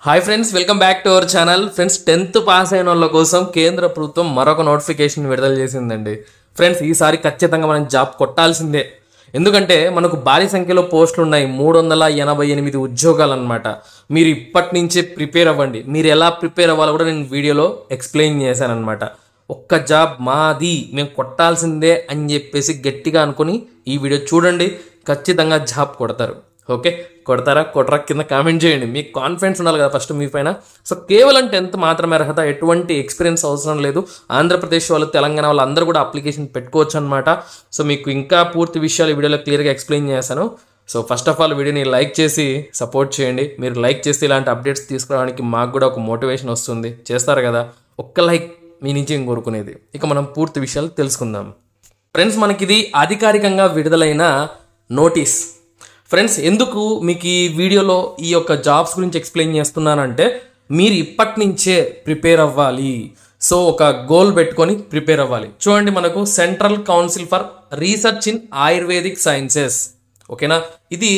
Hi friends, welcome back to our channel. Friends, 10th pass అయిన వాళ్ళ కోసం కేంద్ర ప్రభుత్వం మరొక నోటిఫికేషన్ విడుదల చేసిందండి. ఫ్రెండ్స్, ఈసారి ఖచ్చితంగా మనం జాబ్ కొట్టాల్సిందే. ఎందుకంటే మనకు భారీ సంఖ్యలో పోస్టులు ఉన్నాయి, 388 ఉద్యోగాలు అనమాట. మీరు ఇప్పటి నుంచే ప్రిపేర్ అవ్వండి. మీరు ఎలా ప్రిపేర్ అవ్వాలో కూడా నేను వీడియోలో ఎక్స్ప్లెయిన్ చేశాను అనమాట. ఒక్క జాబ్ మాది, మేము కొట్టాల్సిందే అని చెప్పేసి గట్టిగా అనుకుని ఈ వీడియో చూడండి, ఖచ్చితంగా జాబ్ కొడతారు. ఓకే, కొడతారా కొట్టరా కింద కామెంట్ చేయండి. మీకు కాన్ఫిడెన్స్ ఉండాలి కదా ఫస్ట్ మీ పైన. సో కేవలం 10th మాత్రమే అర్హత, ఎటువంటి ఎక్స్పీరియన్స్ అవసరం లేదు. ఆంధ్రప్రదేశ్ వాళ్ళు, తెలంగాణ వాళ్ళు అందరూ కూడా అప్లికేషన్ పెట్టుకోవచ్చు అనమాట. సో మీకు ఇంకా పూర్తి విషయాలు ఈ వీడియోలో క్లియర్గా ఎక్స్ప్లెయిన్ చేశాను. సో ఫస్ట్ ఆఫ్ ఆల్ వీడియోని లైక్ చేసి సపోర్ట్ చేయండి. మీరు లైక్ చేస్తే ఇలాంటి అప్డేట్స్ తీసుకురావడానికి మాకు కూడా ఒక మోటివేషన్ వస్తుంది. చేస్తారు కదా, ఒక్క లైక్ మీ నుంచి నేను కోరుకునేది. ఇక మనం పూర్తి విషయాలు తెలుసుకుందాం. ఫ్రెండ్స్, మనకి ఇది అధికారికంగా విడుదలైన నోటీస్. ఫ్రెండ్స్, ఎందుకు మీకు ఈ వీడియోలో ఈ యొక్క జాబ్స్ గురించి ఎక్స్ప్లెయిన్ చేస్తున్నానంటే, మీరు ఇప్పటి నుంచే ప్రిపేర్ అవ్వాలి. సో ఒక గోల్ పెట్టుకొని ప్రిపేర్ అవ్వాలి. చూడండి, మనకు central council for research in ayurvedic sciences. ఓకేనా, ఇది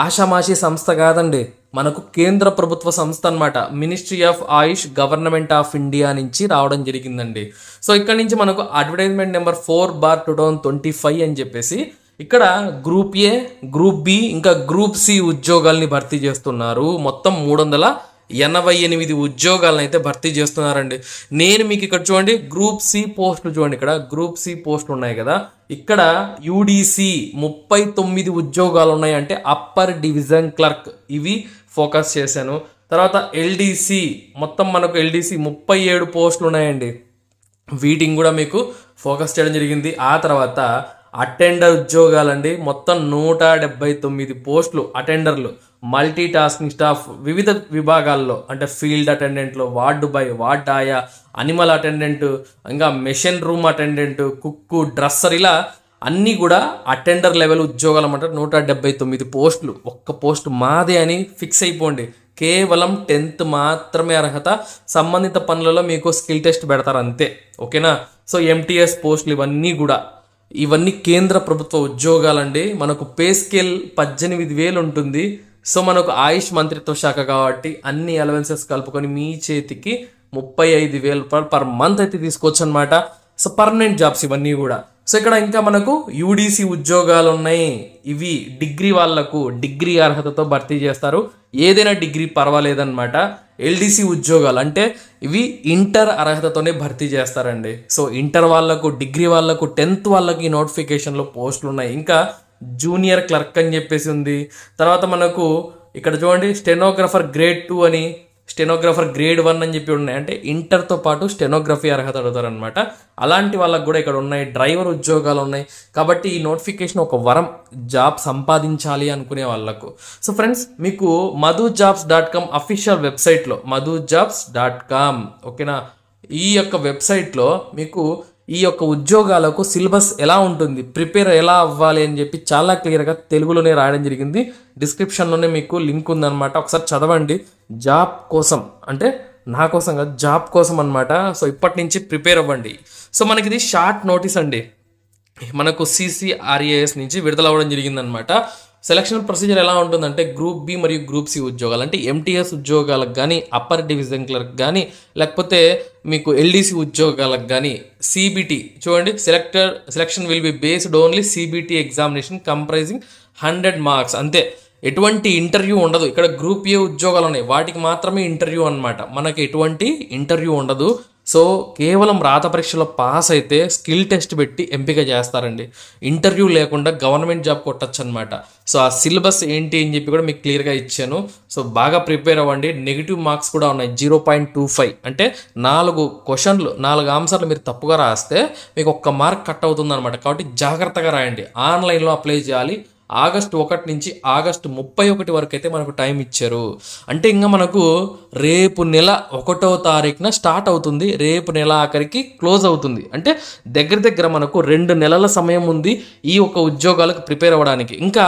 ఆషామాషి సంస్థ కాదండి, మనకు కేంద్ర ప్రభుత్వ సంస్థ అనమాట. Ministry of Ayush, government of India నుంచి రావడం జరిగిందండి. సో ఇక్కడ నుంచి మనకు అడ్వర్టైజ్మెంట్ నెంబర్ 4/2025 అని చెప్పేసి ఇక్కడ గ్రూప్ ఏ, గ్రూప్ బి, ఇంకా గ్రూప్ సి ఉద్యోగాల్ని భర్తీ చేస్తున్నారు. మొత్తం 388 ఉద్యోగాలను అయితే భర్తీ చేస్తున్నారండి. నేను మీకు ఇక్కడ చూడండి, గ్రూప్ సి పోస్టులు చూడండి, ఇక్కడ గ్రూప్ సి పోస్టులు ఉన్నాయి కదా. ఇక్కడ యూడిసి 39 ఉద్యోగాలు ఉన్నాయి, అంటే అప్పర్ డివిజన్ క్లర్క్, ఇవి ఫోకస్ చేశాను. తర్వాత ఎల్డిసి, మొత్తం మనకు ఎల్డిసి 37 పోస్టులు ఉన్నాయండి, వీటిని కూడా మీకు ఫోకస్ చేయడం జరిగింది. ఆ తర్వాత అటెండర్ ఉద్యోగాలండి, మొత్తం 179 పోస్టులు అటెండర్లు, మల్టీ టాస్కింగ్ స్టాఫ్, వివిధ విభాగాల్లో, అంటే ఫీల్డ్ అటెండెంట్లు, వార్డు బాయ్, వార్డ్ ఆయా, అనిమల్ అటెండెంట్, ఇంకా మెషిన్ రూమ్ అటెండెంట్, కుక్కు, డ్రస్సర్, ఇలా అన్నీ కూడా అటెండర్ లెవెల్ ఉద్యోగాలు అన్నమాట. 179 పోస్టులు. ఒక్క పోస్ట్ మాదే అని ఫిక్స్ అయిపోండి. కేవలం 10th మాత్రమే అర్హత. సంబంధిత పనులలో మీకు స్కిల్ టెస్ట్ పెడతారు అంతే. ఓకేనా, సో ఎంటీఎస్ పోస్టులు ఇవన్నీ కేంద్ర ప్రభుత్వ ఉద్యోగాలండి. మనకు పే స్కేల్ 18,000 ఉంటుంది. సో మనకు ఆయుష్ మంత్రిత్వ శాఖ కాబట్టి అన్ని అలవెన్సెస్ కలుపుకొని మీ చేతికి 35,000 రూపాయలు పర్ మంత్ అయితే తీసుకోవచ్చు అనమాట. సో పర్మనెంట్ జాబ్స్ ఇవన్నీ కూడా. సో ఇక్కడ ఇంకా మనకు యూడిసి ఉద్యోగాలు ఉన్నాయి. ఇవి డిగ్రీ వాళ్లకు, డిగ్రీ అర్హతతో భర్తీ చేస్తారు. ఏదైనా డిగ్రీ పర్వాలేదన్నమాట. ఎల్డిసి ఉద్యోగాలు అంటే ఇవి ఇంటర్ అర్హతతోనే భర్తీ చేస్తారండి. సో ఇంటర్ వాళ్ళకు, డిగ్రీ వాళ్ళకు, 10th వాళ్ళకి ఈ నోటిఫికేషన్లో పోస్టులు ఉన్నాయి. ఇంకా జూనియర్ క్లర్క్ అని చెప్పేసి ఉంది. తర్వాత మనకు ఇక్కడ చూడండి, స్టెనోగ్రఫర్ గ్రేడ్ 2 అని, స్టెనోగ్రఫర్ గ్రేడ్ 1 అని చెప్పి ఉన్నాయి. అంటే ఇంటర్తో పాటు స్టెనోగ్రఫీ అర్హత అడుగుతారు అనమాట. అలాంటి వాళ్ళకు కూడా ఇక్కడ ఉన్నాయి. డ్రైవర్ ఉద్యోగాలు ఉన్నాయి. కాబట్టి ఈ నోటిఫికేషన్ ఒక వరం, జాబ్ సంపాదించాలి అనుకునే వాళ్ళకు. సో ఫ్రెండ్స్, మీకు madhujobs.com అఫీషియల్ వెబ్సైట్లో, madhujobs.com, ఓకేనా, ఈ యొక్క వెబ్సైట్లో మీకు ఈ యొక్క ఉద్యోగాలకు సిలబస్ ఎలా ఉంటుంది, ప్రిపేర్ ఎలా అవ్వాలి అని చెప్పి చాలా క్లియర్గా తెలుగులోనే రాయడం జరిగింది. డిస్క్రిప్షన్లోనే మీకు లింక్ ఉందన్నమాట, ఒకసారి చదవండి. జాబ్ కోసం, అంటే నా కోసం కాదు, జాబ్ కోసం అనమాట. సో ఇప్పటి నుంచి ప్రిపేర్ అవ్వండి. సో మనకి ఇది షార్ట్ నోటీస్ అండి, మనకు CCRAS నుంచి విడుదల అవ్వడం జరిగిందనమాట. సెలక్షన్ ప్రొసీజర్ ఎలా ఉంటుందంటే, గ్రూప్ బి మరియు గ్రూప్ సి ఉద్యోగాలు, అంటే ఎంటీఎస్ ఉద్యోగాలకు కానీ, అప్పర్ డివిజన్ క్లర్క్ కానీ, లేకపోతే మీకు ఎల్డిసి ఉద్యోగాలకు కానీ, సిబిటి చూడండి, selection will be based only CBT examination comprising 100 marks అంతే. ఎటువంటి ఇంటర్వ్యూ ఉండదు. ఇక్కడ గ్రూప్ ఏ ఉద్యోగాలు ఉన్నాయి, వాటికి మాత్రమే ఇంటర్వ్యూ అనమాట. మనకి ఎటువంటి ఇంటర్వ్యూ ఉండదు. సో కేవలం రాత పరీక్షలో పాస్ అయితే స్కిల్ టెస్ట్ పెట్టి ఎంపిక చేస్తారండి. ఇంటర్వ్యూ లేకుండా గవర్నమెంట్ జాబ్ కొట్టచ్చు అనమాట. సో ఆ సిలబస్ ఏంటి అని చెప్పి కూడా మీకు క్లియర్గా ఇచ్చాను. సో బాగా ప్రిపేర్ అవ్వండి. నెగిటివ్ మార్క్స్ కూడా ఉన్నాయి, 0.25, అంటే 4 క్వశ్చన్లు, 4 ఆన్సర్లు మీరు తప్పుగా రాస్తే మీకు 1 మార్క్ కట్ అవుతుంది అనమాట. కాబట్టి జాగ్రత్తగా రాయండి. ఆన్లైన్లో అప్లై చేయాలి. ఆగస్టు 1 నుంచి ఆగస్టు 31 వరకు అయితే మనకు టైం ఇచ్చారు. అంటే ఇంకా మనకు రేపు నెల 1వ తారీఖున స్టార్ట్ అవుతుంది, రేపు నెల ఆఖరికి క్లోజ్ అవుతుంది. అంటే దగ్గర మనకు 2 నెలల సమయం ఉంది ఈ ఒక ఉద్యోగాలకు ప్రిపేర్ అవ్వడానికి. ఇంకా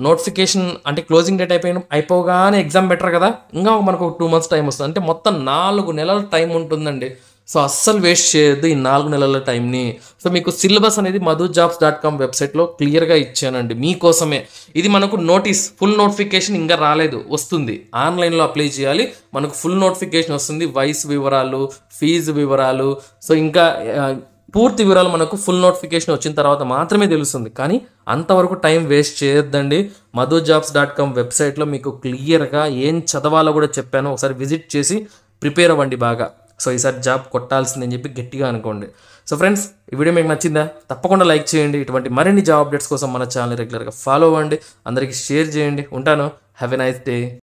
నోటిఫికేషన్ అంటే క్లోజింగ్ డేట్ అయిపోగానే ఎగ్జామ్ బెటర్ కదా, ఇంకా మనకు 2 months టైం వస్తుంది. అంటే మొత్తం 4 నెలల టైం ఉంటుందండి. సో అస్సలు వేస్ట్ చేయొద్దు ఈ 4 నెలల టైంని. సో మీకు సిలబస్ అనేది madhujobs.com వెబ్సైట్లో క్లియర్గా ఇచ్చానండి మీకోసమే. ఇది మనకు నోటీస్, ఫుల్ నోటిఫికేషన్ ఇంకా రాలేదు, వస్తుంది. ఆన్లైన్లో అప్లై చేయాలి, మనకు ఫుల్ నోటిఫికేషన్ వస్తుంది. వయసు వివరాలు, ఫీజు వివరాలు, సో ఇంకా పూర్తి వివరాలు మనకు ఫుల్ నోటిఫికేషన్ వచ్చిన తర్వాత మాత్రమే తెలుస్తుంది. కానీ అంతవరకు టైం వేస్ట్ చేయొద్దండి. madhujobs.com వెబ్సైట్లో మీకు క్లియర్గా ఏం చదవాలో కూడా చెప్పాను. ఒకసారి విజిట్ చేసి ప్రిపేర్ అవ్వండి బాగా. సో ఈసారి జాబ్ కొట్టాల్సిందని చెప్పి గట్టిగా అనుకోండి. సో ఫ్రెండ్స్, ఈ వీడియో మీకు నచ్చిందా? తప్పకుండా లైక్ చేయండి. ఇటువంటి మరిన్ని జాబ్ అప్డేట్స్ కోసం మన ఛానల్ రెగ్యులర్గా ఫాలో అవ్వండి. అందరికీ షేర్ చేయండి. ఉంటాను. Have a nice day.